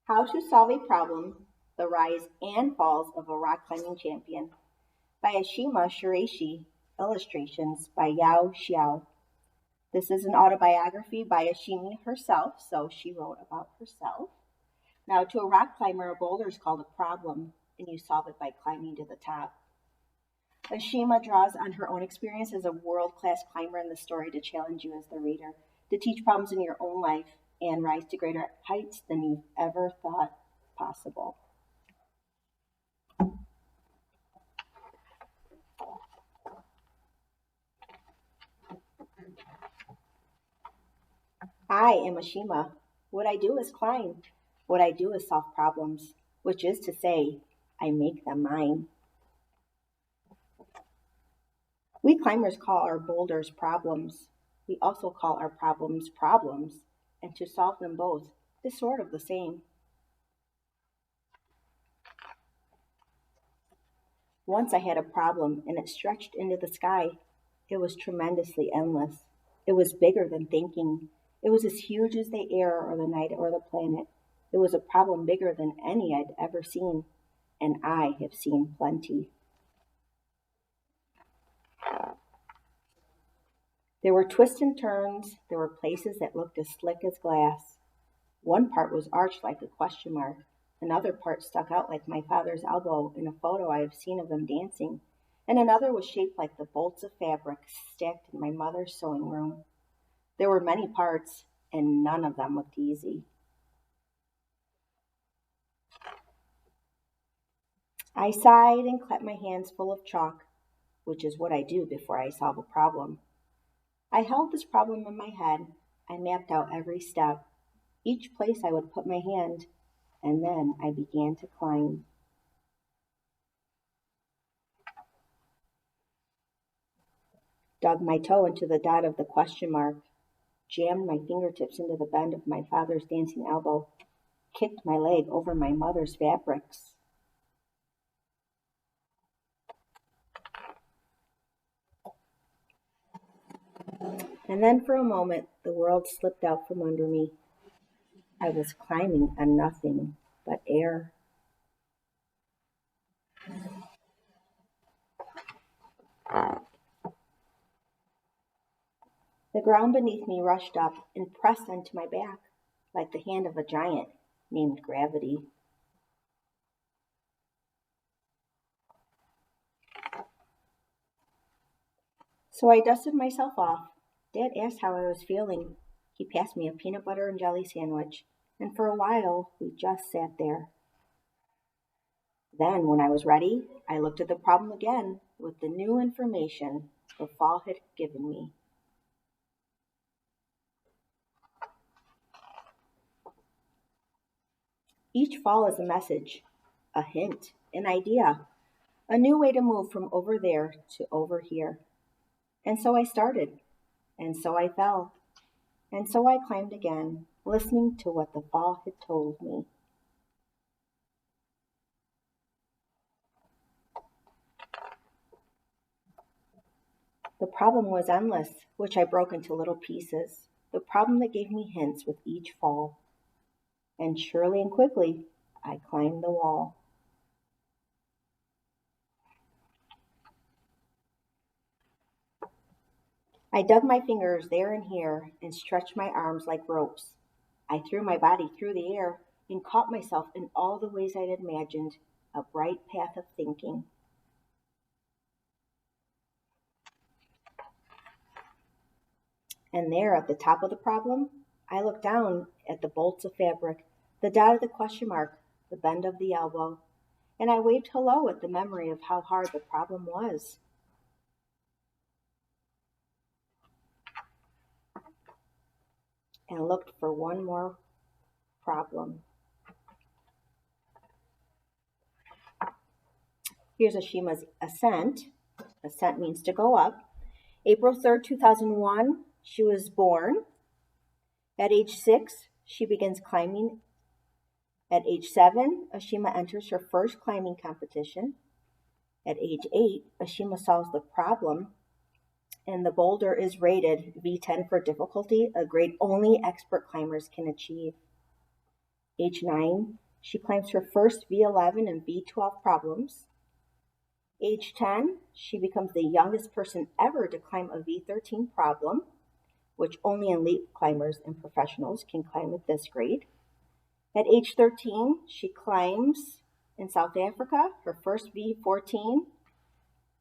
How to Solve a Problem, The Rise and Falls of a Rock Climbing Champion by Ashima Shiraishi, illustrations by Yao Xiao. This is an autobiography by Ashimi herself, so she wrote about herself. Now, to a rock climber, a boulder is called a problem, and you solve it by climbing to the top. Ashima draws on her own experience as a world-class climber in the story to challenge you as the reader, to teach problems in your own life and rise to greater heights than you've ever thought possible. I am Ashima. What I do is climb. What I do is solve problems, which is to say, I make them mine. We climbers call our boulders problems. We also call our problems problems, and to solve them both is sort of the same. Once I had a problem and it stretched into the sky. It was tremendously endless. It was bigger than thinking. It was as huge as the air or the night or the planet. It was a problem bigger than any I'd ever seen, and I have seen plenty. There were twists and turns. There were places that looked as slick as glass. One part was arched like a question mark. Another part stuck out like my father's elbow in a photo I have seen of them dancing, and another was shaped like the bolts of fabric stacked in my mother's sewing room. There were many parts, and none of them looked easy. I sighed and clapped my hands full of chalk, which is what I do before I solve a problem. I held this problem in my head. I mapped out every step, each place I would put my hand, and then I began to climb. Dug my toe into the dot of the question mark, jammed my fingertips into the bend of my father's dancing elbow, kicked my leg over my mother's fabrics. And then for a moment, the world slipped out from under me. I was climbing on nothing but air. The ground beneath me rushed up and pressed onto my back like the hand of a giant named Gravity. So I dusted myself off. Dad asked how I was feeling. He passed me a peanut butter and jelly sandwich, and for a while we just sat there. Then, when I was ready, I looked at the problem again with the new information the fall had given me. Each fall is a message, a hint, an idea, a new way to move from over there to over here. And so I started, and so I fell, and so I climbed again, listening to what the fall had told me. The problem was endless, which I broke into little pieces, the problem that gave me hints with each fall. And surely and quickly, I climbed the wall. I dug my fingers there and here and stretched my arms like ropes. I threw my body through the air and caught myself in all the ways I'd imagined, a bright path of thinking. And there at the top of the problem, I looked down at the bolts of fabric, the dot of the question mark, the bend of the elbow, and I waved hello at the memory of how hard the problem was. And looked for one more problem. Here's Ashima's ascent. Ascent means to go up. April 3rd, 2001, she was born. At age 6, she begins climbing. At age 7, Ashima enters her first climbing competition. At age 8, Ashima solves the problem, and the boulder is rated V10 for difficulty, a grade only expert climbers can achieve. Age 9, she climbs her first V11 and V12 problems. Age 10, she becomes the youngest person ever to climb a V13 problem, which only elite climbers and professionals can climb at this grade. At age 13, she climbs in South Africa her first V14.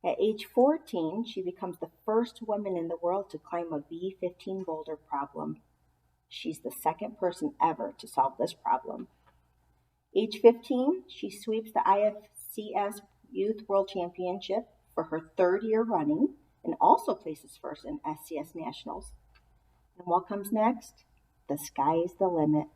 At age 14, she becomes the first woman in the world to climb a V15 boulder problem. She's the second person ever to solve this problem. Age 15, she sweeps the IFCS Youth World Championship for her third year running and also places first in SCS Nationals. And what comes next? The sky is the limit.